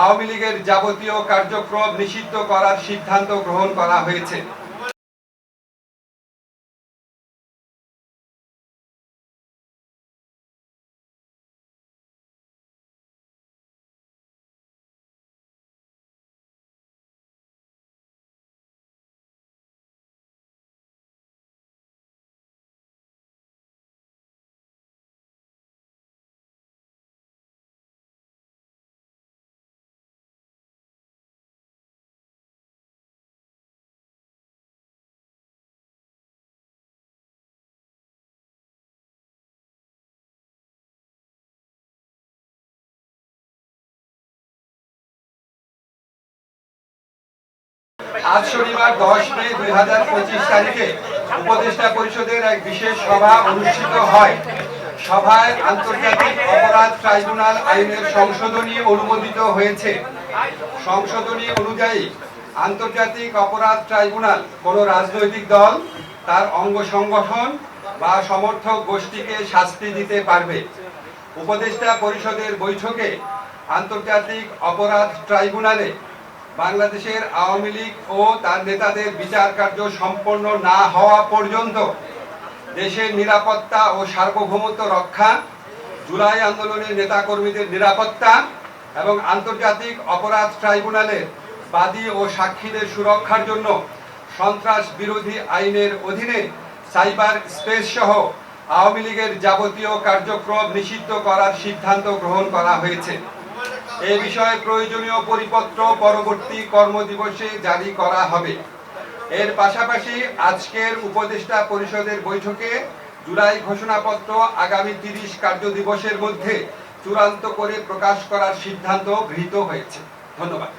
আওয়ামী লীগের যাবতীয় কার্যক্রম নিষিদ্ধ করার সিদ্ধান্ত গ্রহণ করা হয়েছে। আজ শনিবার 10 মে 2025 তারিখে উপদেষ্টা পরিষদের এক বিশেষ সভা অনুষ্ঠিত হয়। সভায় আন্তর্জাতিক অপরাধ ট্রাইব্যুনাল আইনের সংশোধনী অনুমোদিত হয়েছে। সংশোধনী অনুযায়ী আন্তর্জাতিক অপরাধ ট্রাইব্যুনাল কোন রাজনৈতিক দল, তার অঙ্গ সংগঠন বা সমর্থক গোষ্ঠীকে শাস্তি দিতে পারবে। উপদেষ্টা পরিষদের বৈঠকে আন্তর্জাতিক অপরাধ ট্রাইব্যুনালে বাংলাদেশের আওয়ামী লীগ ও তার নেতাদের বিচার কার্য সম্পন্ন না হওয়া পর্যন্ত দেশের নিরাপত্তা ও সার্বভৌমত্ব রক্ষা, জুলাই আন্দোলনের নেতাকর্মীদের নিরাপত্তা এবং আন্তর্জাতিক অপরাধ ট্রাইব্যুনালের বাদী ও সাক্ষীদের সুরক্ষার জন্য সন্ত্রাস বিরোধী আইনের অধীনে সাইবার স্পেস সহ আওয়ামী লীগের যাবতীয় কার্যক্রম নিষিদ্ধ করার সিদ্ধান্ত গ্রহণ করা হয়েছে। এ বিষয়ে প্রয়োজনীয় পরিপত্র পরবর্তী কর্মদিবসে জারি করা হবে। এর পাশাপাশি আজকের উপদেষ্টা পরিষদের বৈঠকে জুলাই ঘোষণাপত্র আগামী 30 কার্যদিবসের মধ্যে চূড়ান্ত করে প্রকাশ করার সিদ্ধান্ত গৃহীত হয়েছে। ধন্যবাদ।